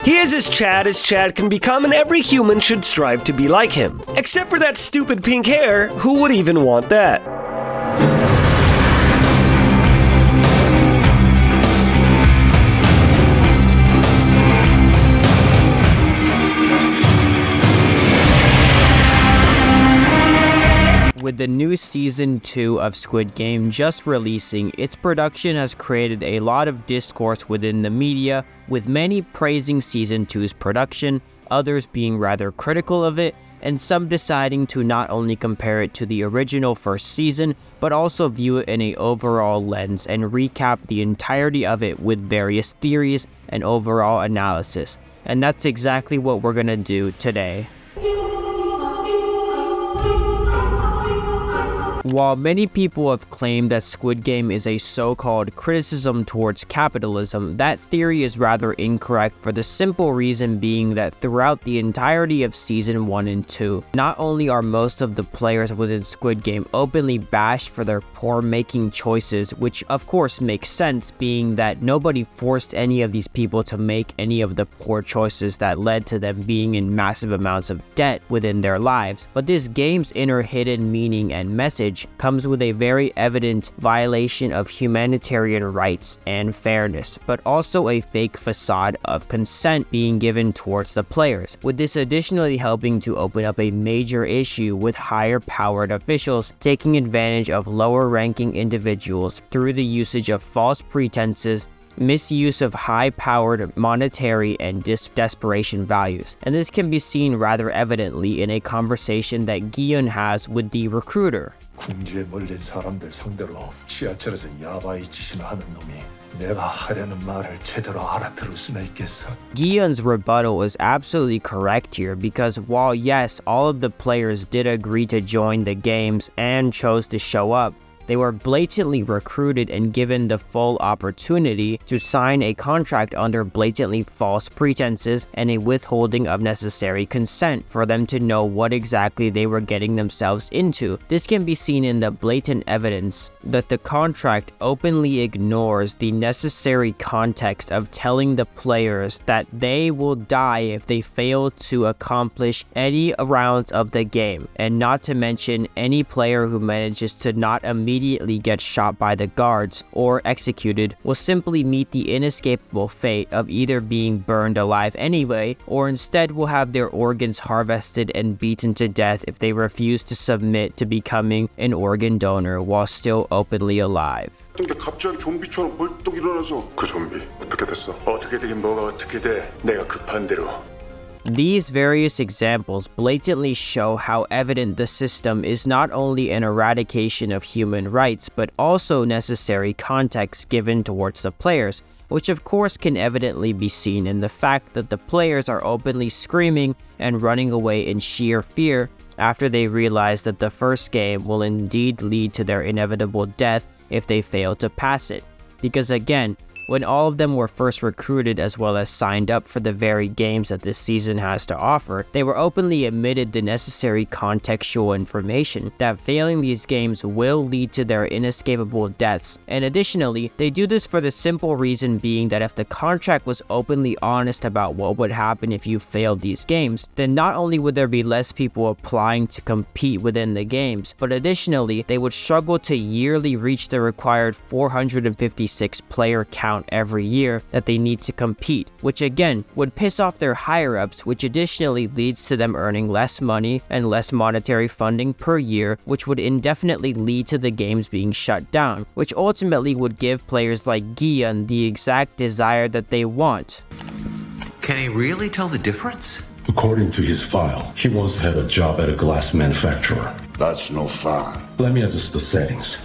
He is as Chad can become, and every human should strive to be like him. Except for that stupid pink hair, who would even want that? With the new Season 2 of Squid Game just releasing, its production has created a lot of discourse within the media, with many praising Season 2's production, others being rather critical of it, and some deciding to not only compare it to the original first season, but also view it in an overall lens and recap the entirety of it with various theories and overall analysis. And that's exactly what we're gonna do today. While many people have claimed that Squid Game is a so-called criticism towards capitalism, that theory is rather incorrect for the simple reason being that throughout the entirety of Season 1 and 2, not only are most of the players within Squid Game openly bashed for their poor making choices, which of course makes sense being that nobody forced any of these people to make any of the poor choices that led to them being in massive amounts of debt within their lives, but this game's inner hidden meaning and message comes with a very evident violation of humanitarian rights and fairness, but also a fake facade of consent being given towards the players, with this additionally helping to open up a major issue with higher powered officials taking advantage of lower ranking individuals through the usage of false pretenses, misuse of high-powered monetary and desperation values. And this can be seen rather evidently in a conversation that Gi Hun has with the recruiter. 궁지에 몰린 사람들 상대로 지하철에서 야바이 짓이나 하는 놈이 내가 하려는 말을 제대로 알아들을 수나 있겠어? Gi Hun's rebuttal is absolutely correct here because while yes, all of the players did agree to join the games and chose to show up, they were blatantly recruited and given the full opportunity to sign a contract under blatantly false pretenses and a withholding of necessary consent for them to know what exactly they were getting themselves into. This can be seen in the blatant evidence that the contract openly ignores the necessary context of telling the players that they will die if they fail to accomplish any rounds of the game, and not to mention any player who manages to not immediately get shot by the guards or executed will simply meet the inescapable fate of either being burned alive anyway, or instead will have their organs harvested and beaten to death if they refuse to submit to becoming an organ donor while still openly alive. 근데 갑자기 좀비처럼 벌떡 일어나서 그 좀비 어떻게 됐어? 어떻게 되긴 뭐가 어떻게 돼? 내가 급한 대로. These various examples blatantly show how evident the system is not only an eradication of human rights, but also necessary context given towards the players, which of course can evidently be seen in the fact that the players are openly screaming and running away in sheer fear after they realize that the first game will indeed lead to their inevitable death if they fail to pass it. Because again, when all of them were first recruited as well as signed up for the very games that this season has to offer, they were openly admitted the necessary contextual information that failing these games will lead to their inescapable deaths. And additionally, they do this for the simple reason being that if the contract was openly honest about what would happen if you failed these games, then not only would there be less people applying to compete within the games, but additionally, they would struggle to yearly reach the required 456 player count every year that they need to compete, which again would piss off their higher-ups, which additionally leads to them earning less money and less monetary funding per year, which would indefinitely lead to the games being shut down, which ultimately would give players like Gi Hun the exact desire that they want. Can he really tell the difference? According to his file, he once had a job at a glass manufacturer. That's no fun. Let me adjust the settings.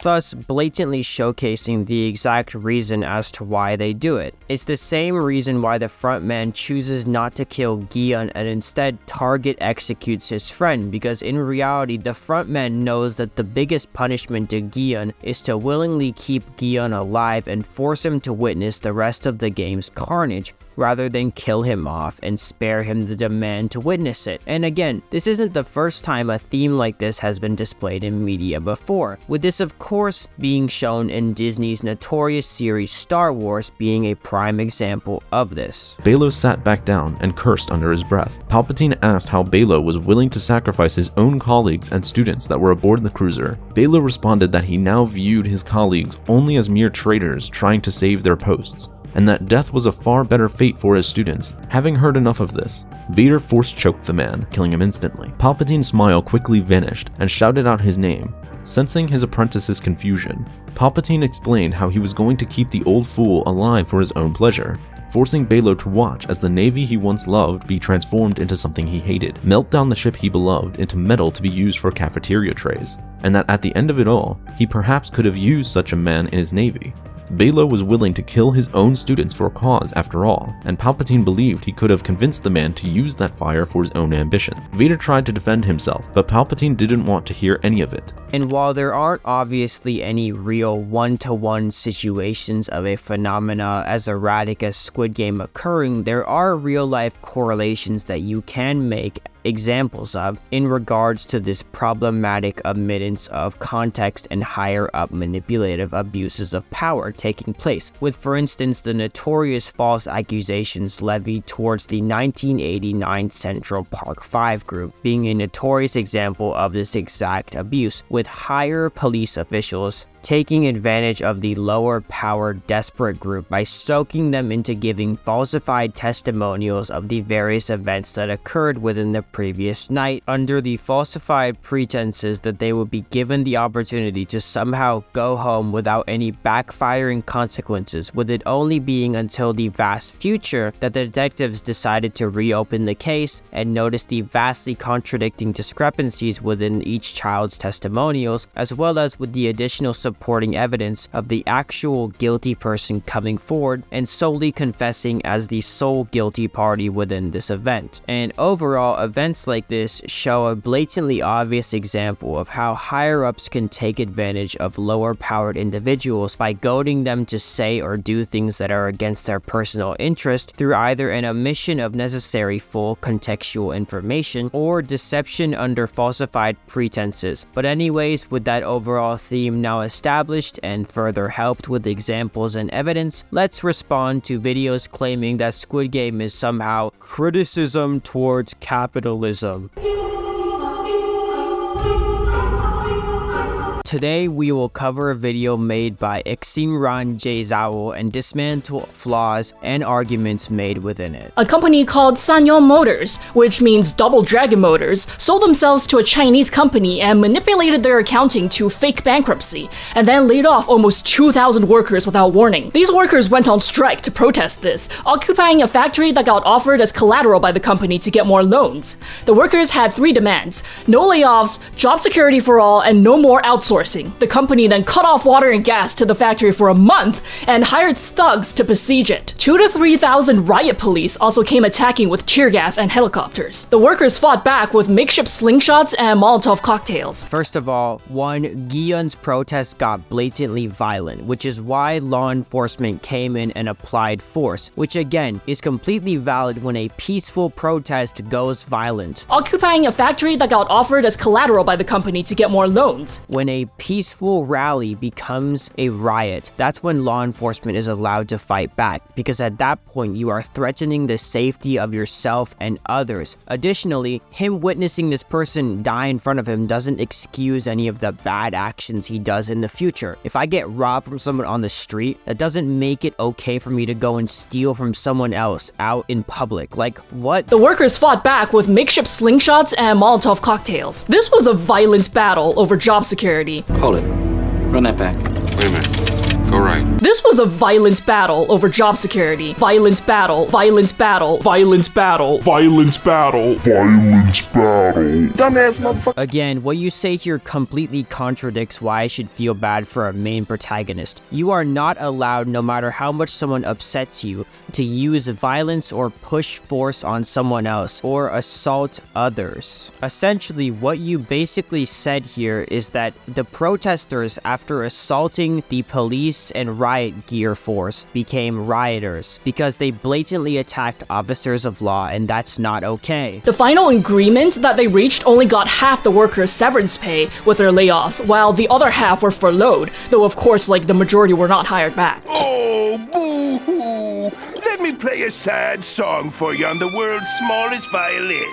Thus blatantly showcasing the exact reason as to why they do it. It's the same reason why the frontman chooses not to kill Gi Hun and instead target executes his friend, because in reality the frontman knows that the biggest punishment to Gi Hun is to willingly keep Gi Hun alive and force him to witness the rest of the game's carnage, rather than kill him off and spare him the demand to witness it. And again, this isn't the first time a theme like this has been displayed in media before, with this of course being shown in Disney's notorious series Star Wars being a prime example of this. Belo sat back down and cursed under his breath. Palpatine asked how Belo was willing to sacrifice his own colleagues and students that were aboard the cruiser. Belo responded that he now viewed his colleagues only as mere traitors trying to save their posts, and that death was a far better fate for his students. Having heard enough of this, Vader force-choked the man, killing him instantly. Palpatine's smile quickly vanished and shouted out his name. Sensing his apprentice's confusion, Palpatine explained how he was going to keep the old fool alive for his own pleasure, forcing Belo to watch as the navy he once loved be transformed into something he hated, melt down the ship he beloved into metal to be used for cafeteria trays, and that at the end of it all, he perhaps could have used such a man in his navy. Belo was willing to kill his own students for a cause after all, and Palpatine believed he could have convinced the man to use that fire for his own ambition. Vader tried to defend himself, but Palpatine didn't want to hear any of it. And while there aren't obviously any real one-to-one situations of a phenomena as erratic as Squid Game occurring, there are real-life correlations that you can make examples of in regards to this problematic omittance of context and higher up manipulative abuses of power taking place, with for instance the notorious false accusations levied towards the 1989 Central Park 5 group being a notorious example of this exact abuse, with higher police officials taking advantage of the lower power desperate group by stoking them into giving falsified testimonials of the various events that occurred within the previous night under the falsified pretenses that they would be given the opportunity to somehow go home without any backfiring consequences, with it only being until the vast future that the detectives decided to reopen the case and noticed the vastly contradicting discrepancies within each child's testimonials, as well as with the additional supporting evidence of the actual guilty person coming forward and solely confessing as the sole guilty party within this event. And overall, events like this show a blatantly obvious example of how higher-ups can take advantage of lower-powered individuals by goading them to say or do things that are against their personal interest through either an omission of necessary full contextual information or deception under falsified pretenses. But anyways, with that overall theme now established and further helped with examples and evidence, let's respond to videos claiming that Squid Game is somehow criticism towards capitalism. Today, we will cover a video made by Eximran J. Zhao and dismantle flaws and arguments made within it. A company called Sanyong Motors, which means Double Dragon Motors, sold themselves to a Chinese company and manipulated their accounting to fake bankruptcy, and then laid off almost 2,000 workers without warning. These workers went on strike to protest this, occupying a factory that got offered as collateral by the company to get more loans. The workers had 3 demands: no layoffs, job security for all, and no more outsourcing. The company then cut off water and gas to the factory for a month and hired thugs to besiege it. 2,000 to 3,000 riot police also came attacking with tear gas and helicopters. The workers fought back with makeshift slingshots and Molotov cocktails. First of all, Gi Hun's protest got blatantly violent, which is why law enforcement came in and applied force, which again is completely valid when a peaceful protest goes violent. Occupying a factory that got offered as collateral by the company to get more loans. When a peaceful rally becomes a riot, that's when law enforcement is allowed to fight back, because at that point you are threatening the safety of yourself and others. Additionally, him witnessing this person die in front of him doesn't excuse any of the bad actions he does in the future. If I get robbed from someone on the street, that doesn't make it okay for me to go and steal from someone else out in public. Like, what? The workers fought back with makeshift slingshots and Molotov cocktails. This was a violent battle over job security. Hold it. Run that back. Wait a minute. Go right. This was a violent battle over job security. Violent battle, violent battle, violent battle, violent battle, violent battle. Dumbass motherfucker. Again, what you say here completely contradicts why I should feel bad for our main protagonist. You are not allowed, no matter how much someone upsets you, to use violence or push force on someone else or assault others. Essentially, what you basically said here is that the protesters, after assaulting the police police and riot gear force became rioters because they blatantly attacked officers of law, and that's not okay. The final agreement that they reached only got half the workers' severance pay with their layoffs, while the other half were furloughed, though of course the majority were not hired back. Oh, boo-hoo! Let me play a sad song for you on the world's smallest violin.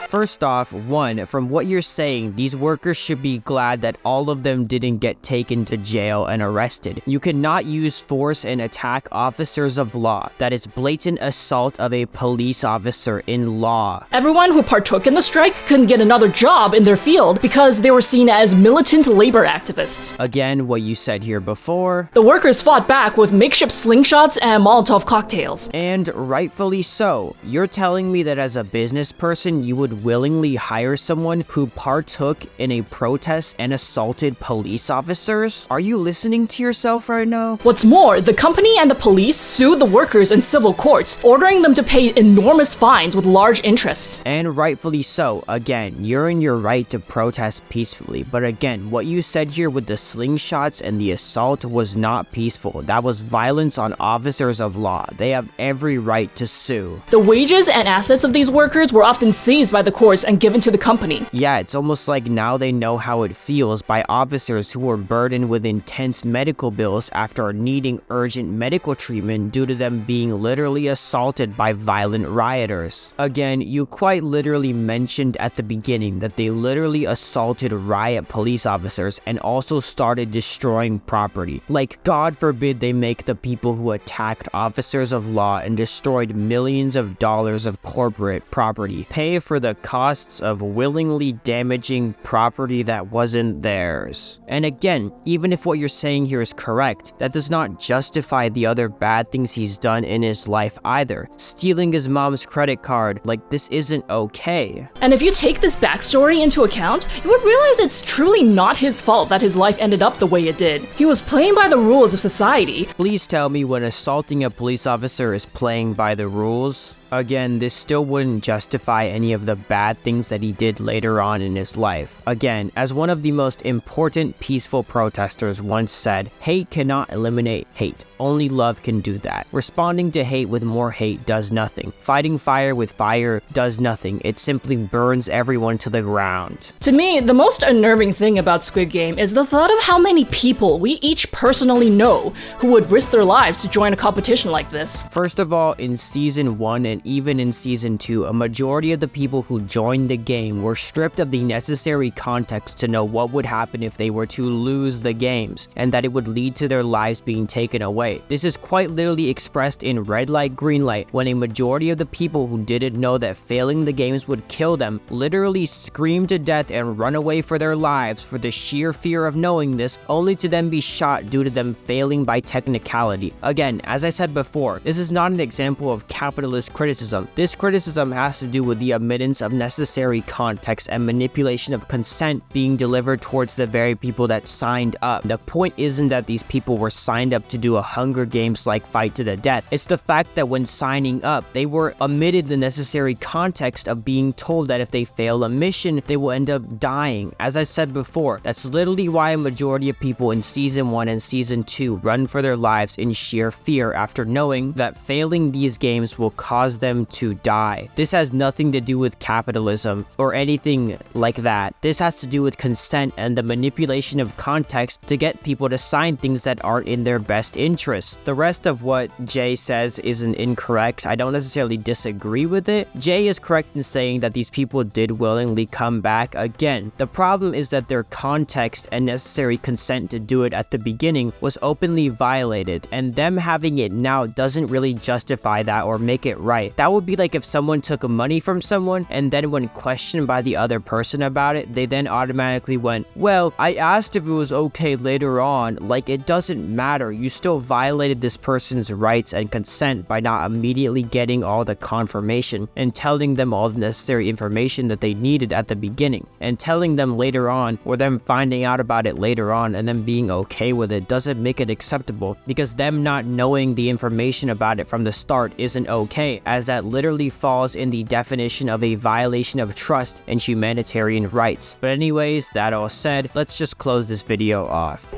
First off, one, from what you're saying, these workers should be glad that all of them didn't get taken to jail and arrested. You cannot use force and attack officers of law. That is blatant assault of a police officer in law. Everyone who partook in the strike couldn't get another job in their field because they were seen as militant labor activists. Again, what you said here before. The workers fought back with makeshift slingshots and Molotov cocktails. And rightfully so. You're telling me that as a business person, you would willingly hire someone who partook in a protest and assaulted police officers? Are you listening to yourself right now? What's more, the company and the police sued the workers in civil courts, ordering them to pay enormous fines with large interests. And rightfully so. Again, you're in your right to protest peacefully, but again, what you said here with the slingshots and the assault was not peaceful. That was violence on officers of law. They have every right to sue. The wages and assets of these workers were often seized by the courts and given to the company. Yeah, it's almost like now they know how it feels by officers who were burdened with intense medical bills after needing urgent medical treatment due to them being literally assaulted by violent rioters. Again, you quite literally mentioned at the beginning that they literally assaulted riot police officers and also started destroying property. Like, God forbid they make the people who attacked officers of law and destroyed millions of dollars of corporate property pay for the costs of willingly damaging property that wasn't theirs. And again, even if what you're saying here is correct, that does not justify the other bad things he's done in his life either. Stealing his mom's credit card, this isn't okay. And if you take this backstory into account, you would realize it's truly not his fault that his life ended up the way it did. He was playing by the rules of society. Please tell me when assaulting a police officer is playing by the rules. Again, this still wouldn't justify any of the bad things that he did later on in his life. Again, as one of the most important peaceful protesters once said, hate cannot eliminate hate. Only love can do that. Responding to hate with more hate does nothing. Fighting fire with fire does nothing. It simply burns everyone to the ground. To me, the most unnerving thing about Squid Game is the thought of how many people we each personally know who would risk their lives to join a competition like this. First of all, in Season 1 and even in Season 2, a majority of the people who joined the game were stripped of the necessary context to know what would happen if they were to lose the games, and that it would lead to their lives being taken away. This is quite literally expressed in Red Light, Green Light, when a majority of the people who didn't know that failing the games would kill them literally scream to death and run away for their lives for the sheer fear of knowing this, only to then be shot due to them failing by technicality. Again, as I said before, this is not an example of capitalist criticism. This criticism has to do with the omittance of necessary context and manipulation of consent being delivered towards the very people that signed up. The point isn't that these people were signed up to do a Hunger Games-like fight to the death. It's the fact that when signing up, they were omitted the necessary context of being told that if they fail a mission, they will end up dying. As I said before, that's literally why a majority of people in Season 1 and Season 2 run for their lives in sheer fear after knowing that failing these games will cause them to die. This has nothing to do with capitalism or anything like that. This has to do with consent and the manipulation of context to get people to sign things that aren't in their best interest. The rest of what Jay says isn't incorrect. I don't necessarily disagree with it. Jay is correct in saying that these people did willingly come back. Again, the problem is that their context and necessary consent to do it at the beginning was openly violated, and them having it now doesn't really justify that or make it right. That would be like if someone took money from someone and then when questioned by the other person about it, they then automatically went, well, I asked if it was okay later on. Like, it doesn't matter. You still violated this person's rights and consent by not immediately getting all the confirmation and telling them all the necessary information that they needed at the beginning, and telling them later on, or them finding out about it later on and then being okay with it doesn't make it acceptable, because them not knowing the information about it from the start isn't okay, as that literally falls in the definition of a violation of trust and humanitarian rights. But anyways, that all said, let's just close this video off.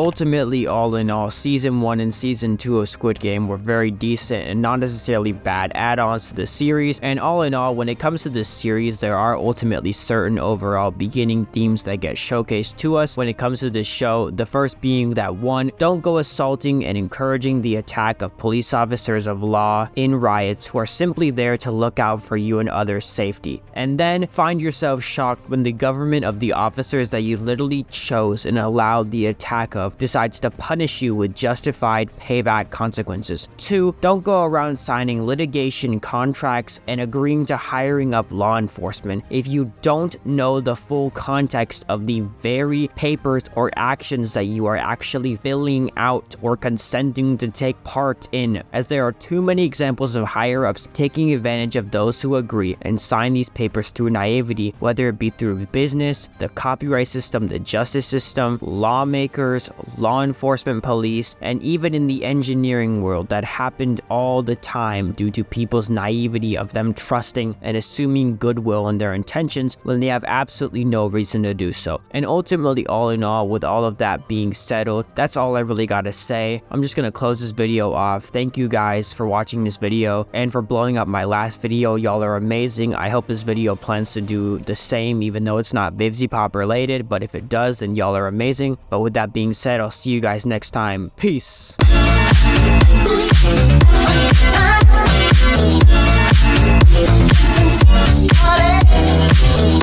Ultimately, all in all, Season 1 and Season 2 of Squid Game were very decent and not necessarily bad add-ons to the series, and all in all, when it comes to this series, there are ultimately certain overall beginning themes that get showcased to us when it comes to this show. The first being that 1, don't go assaulting and encouraging the attack of police officers of law in riots who are simply there to look out for you and others' safety. And then find yourself shocked when the government of the officers that you literally chose and allowed the attack of decides to punish you with justified payback consequences. 2, don't go around signing litigation contracts and agreeing to hiring up law enforcement if you don't know the full context of the very papers or actions that you are actually filling out or consenting to take part in, as there are too many examples of higher-ups taking advantage of those who agree and sign these papers through naivety, whether it be through business, the copyright system, the justice system, lawmakers, law enforcement, police, and even in the engineering world. That happened all the time due to people's naivety of them trusting and assuming goodwill in their intentions when they have absolutely no reason to do so. And ultimately, all in all, with all of that being settled, that's all I really gotta say. I'm just gonna close this video off. Thank you guys for watching this video and for blowing up my last video. Y'all are amazing. I hope this video plans to do the same, even though it's not VivziePop related, but if it does, then y'all are amazing. But with that being said, I'll see you guys next time. Peace.